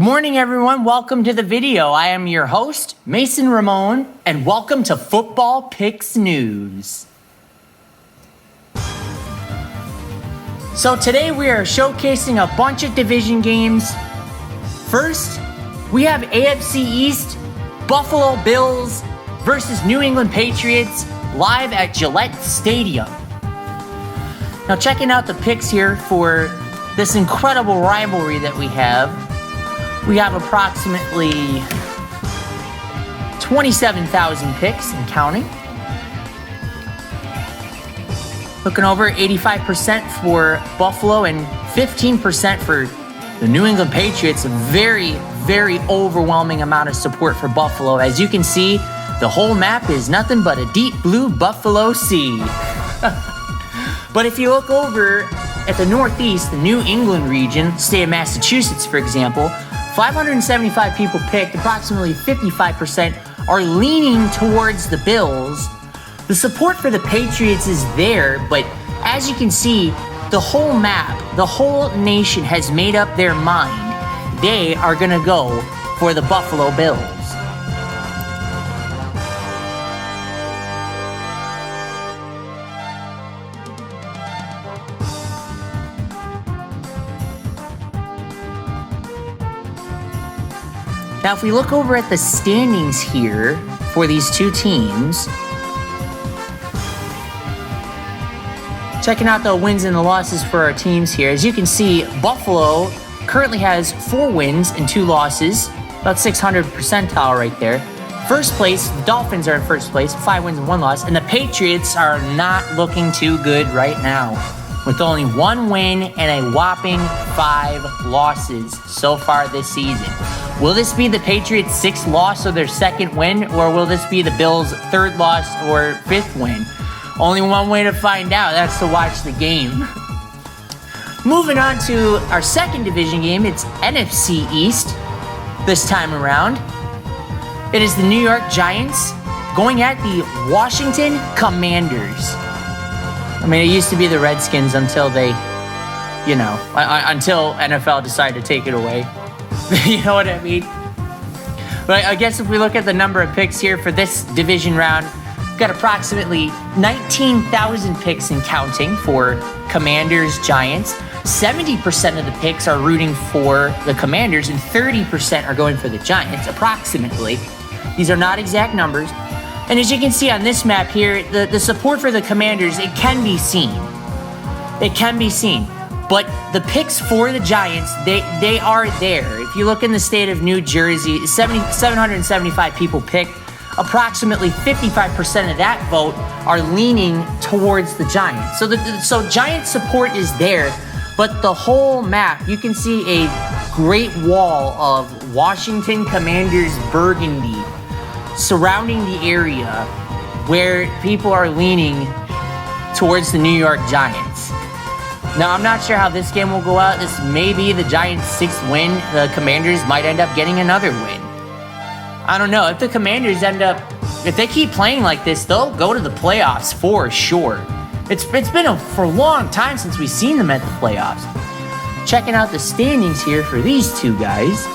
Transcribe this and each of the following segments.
Good morning, everyone. Welcome to the video. I am your host, Mason Ramon, and welcome to Football Picks News. So today we are showcasing a bunch of division games. First, we have AFC East, Buffalo Bills versus New England Patriots live at Gillette Stadium. Now checking out the picks here for this incredible rivalry that we have approximately 27,000 picks and counting. Looking over 85% for Buffalo and 15% for the New England Patriots. A very, very overwhelming amount of support for Buffalo. As you can see, the whole map is nothing but a deep blue Buffalo Sea. But if you look over at the Northeast, the New England region, state of Massachusetts, for example, 575 people picked, approximately 55% are leaning towards the Bills. The support for the Patriots is there, but as you can see, the whole map, the whole nation has made up their mind. They are going to go for the Buffalo Bills. Now, if we look over at the standings here for these two teams, checking out the wins and the losses for our teams here, as you can see, Buffalo currently has 4 wins and 2 losses, about 600 percentile right there. First place, the Dolphins are in first place, 5 wins and 1 loss, and the Patriots are not looking too good right now, with only 1 win and a whopping 5 losses so far this season. Will this be the Patriots' 6th loss or their 2nd win, or will this be the Bills' 3rd loss or 5th win? Only one way to find out, that's to watch the game. Moving on to our second division game, it's NFC East this time around. It is the New York Giants going at the Washington Commanders. I mean, it used to be the Redskins until they, until NFL decided to take it away. You know what I mean? But I guess if we look at the number of picks here for this division round, we've got approximately 19,000 picks and counting for Commanders, Giants. 70% of the picks are rooting for the Commanders and 30% are going for the Giants, approximately. These are not exact numbers. And as you can see on this map here, the support for the Commanders, it can be seen. It can be seen. But the picks for the Giants, they are there. If you look in the state of New Jersey, 775 people picked. Approximately 55% of that vote are leaning towards the Giants. So Giant support is there, but the whole map, you can see a great wall of Washington Commanders burgundy surrounding the area where people are leaning towards the New York Giants. Now, I'm not sure how this game will go out. This may be the Giants' 6th win. The Commanders might end up getting another win. I don't know. If the Commanders if they keep playing like this, they'll go to the playoffs for sure. It's been for a long time since we've seen them at the playoffs. Checking out the standings here for these two guys.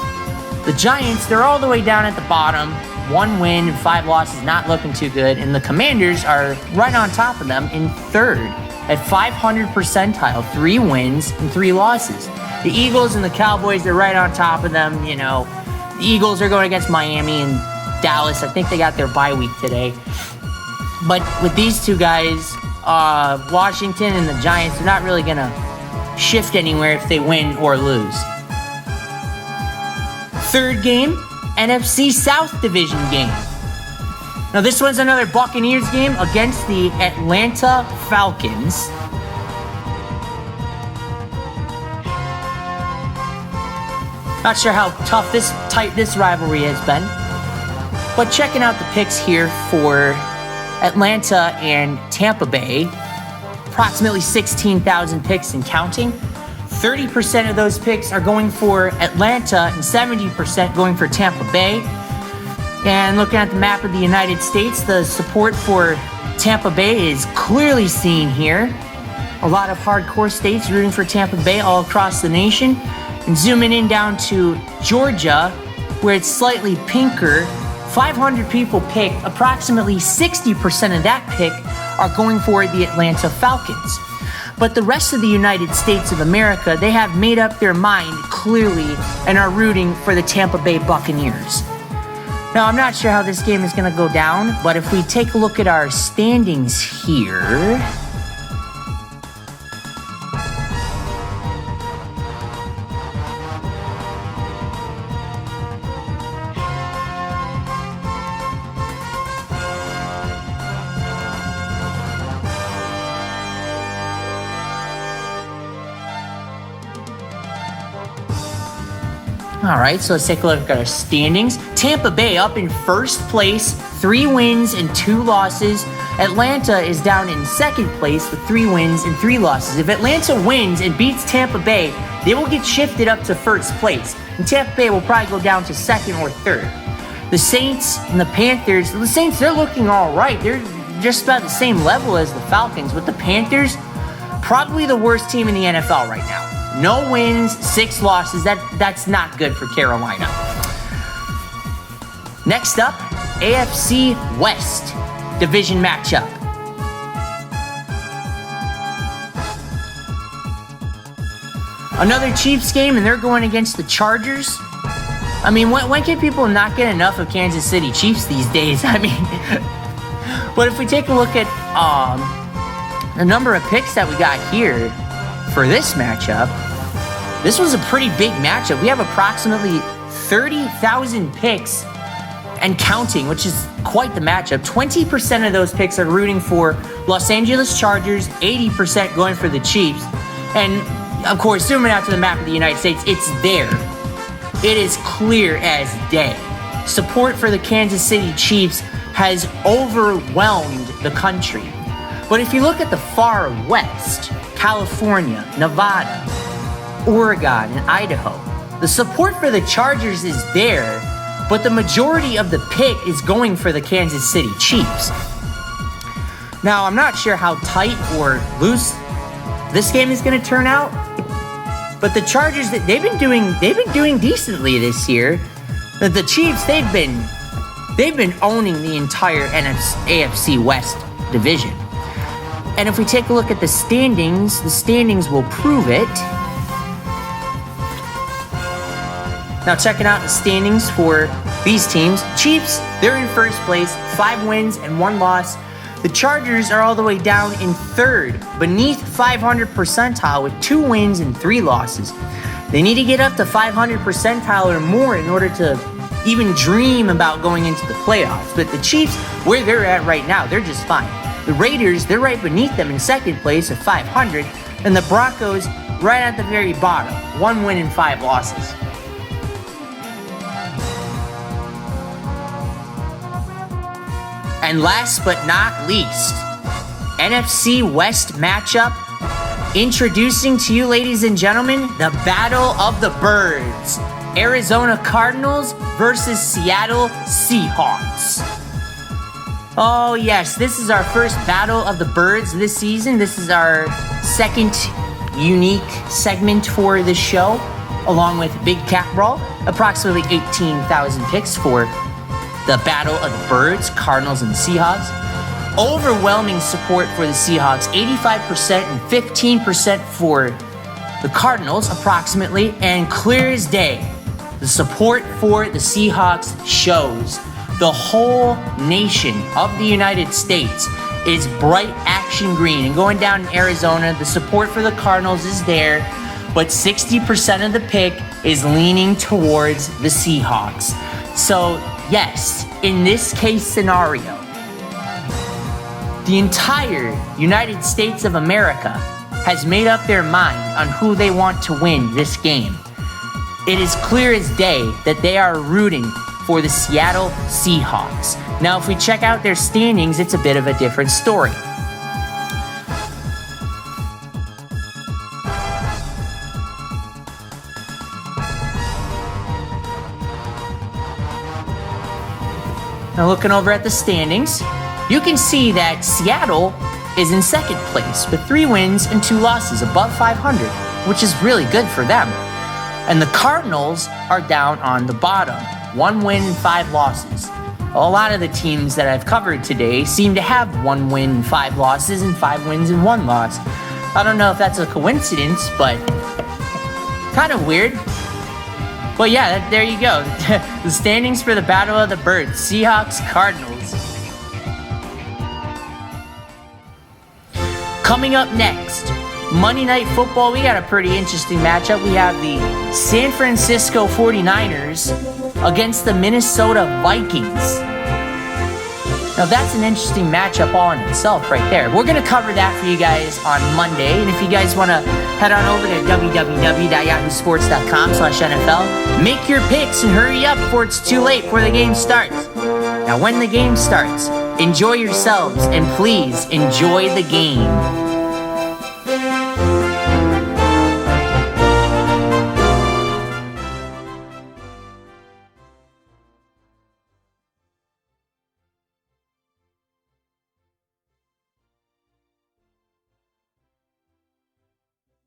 The Giants, they're all the way down at the bottom. 1 win and 5 losses, not looking too good. And the Commanders are right on top of them in 3rd. At 500 percentile, 3 wins and 3 losses. The Eagles and the Cowboys are right on top of them. The Eagles are going against Miami and Dallas. I think they got their bye week today. But with these two guys, Washington and the Giants, they're not really going to shift anywhere if they win or lose. Third game, NFC South Division game. Now, this one's another Buccaneers game against the Atlanta Falcons. Not sure how tough this rivalry has been. But checking out the picks here for Atlanta and Tampa Bay, approximately 16,000 picks and counting. 30% of those picks are going for Atlanta and 70% going for Tampa Bay. And looking at the map of the United States, the support for Tampa Bay is clearly seen here. A lot of hardcore states rooting for Tampa Bay all across the nation. And zooming in down to Georgia, where it's slightly pinker, 500 people picked. Approximately 60% of that pick are going for the Atlanta Falcons. But the rest of the United States of America, they have made up their mind clearly and are rooting for the Tampa Bay Buccaneers. Now, I'm not sure how this game is going to go down, but if we take a look at our standings here... All right, so let's take a look at our standings. Tampa Bay up in first place, 3 wins and 2 losses. Atlanta is down in second place with 3 wins and 3 losses. If Atlanta wins and beats Tampa Bay, they will get shifted up to first place. And Tampa Bay will probably go down to second or third. The Saints and the Panthers, the Saints, they're looking all right. They're just about the same level as the Falcons. With the Panthers, probably the worst team in the NFL right now. No wins, 6 losses. That's not good for Carolina. Next up, AFC West division matchup. Another Chiefs game, and they're going against the Chargers. I mean, when can people not get enough of Kansas City Chiefs these days? I mean, but if we take a look at the number of picks that we got here for this matchup, this was a pretty big matchup. We have approximately 30,000 picks and counting, which is quite the matchup. 20% of those picks are rooting for Los Angeles Chargers, 80% going for the Chiefs. And, of course, zooming out to the map of the United States, it's there. It is clear as day. Support for the Kansas City Chiefs has overwhelmed the country. But if you look at the far west, California, Nevada, Oregon, and Idaho, the support for the Chargers is there, but the majority of the pick is going for the Kansas City Chiefs. Now, I'm not sure how tight or loose this game is going to turn out, but the Chargers, they've been doing decently this year. The Chiefs, they've been owning the entire AFC West division. And if we take a look at the standings will prove it. Now checking out the standings for these teams. Chiefs, they're in first place, 5 wins and 1 loss. The Chargers are all the way down in third, beneath 500 percentile with 2 wins and 3 losses. They need to get up to 500 percentile or more in order to even dream about going into the playoffs. But the Chiefs, where they're at right now, they're just fine. The Raiders, they're right beneath them in second place at 500, and the Broncos right at the very bottom, 1 win and 5 losses. And last but not least, NFC West matchup. Introducing to you, ladies and gentlemen, the Battle of the Birds. Arizona Cardinals versus Seattle Seahawks. Oh yes, this is our first Battle of the Birds this season. This is our second unique segment for the show, along with Big Cat Brawl. Approximately 18,000 picks for the Battle of the Birds, Cardinals and Seahawks. Overwhelming support for the Seahawks, 85% and 15% for the Cardinals, approximately. And clear as day, the support for the Seahawks shows. The whole nation of the United States is bright action green. And going down in Arizona, the support for the Cardinals is there, but 60% of the pick is leaning towards the Seahawks. So, yes, in this case scenario, the entire United States of America has made up their mind on who they want to win this game. It is clear as day that they are rooting for the Seattle Seahawks. Now, if we check out their standings, it's a bit of a different story. Now, looking over at the standings, you can see that Seattle is in second place with 3 wins and 2 losses, above 500, which is really good for them. And the Cardinals are down on the bottom. 1 win, 5 losses. A lot of the teams that I've covered today seem to have 1 win, 5 losses, and 5 wins and 1 loss. I don't know if that's a coincidence, but kind of weird. But yeah, there you go. The standings for the Battle of the Birds. Seahawks, Cardinals. Coming up next, Monday Night Football. We got a pretty interesting matchup. We have the San Francisco 49ers against the Minnesota Vikings. Now that's an interesting matchup all in itself right there. We're going to cover that for you guys on Monday. And if you guys want to head on over to www.yahoosports.com/NFL, make your picks and hurry up before it's too late before the game starts. Now when the game starts, enjoy yourselves and please enjoy the game.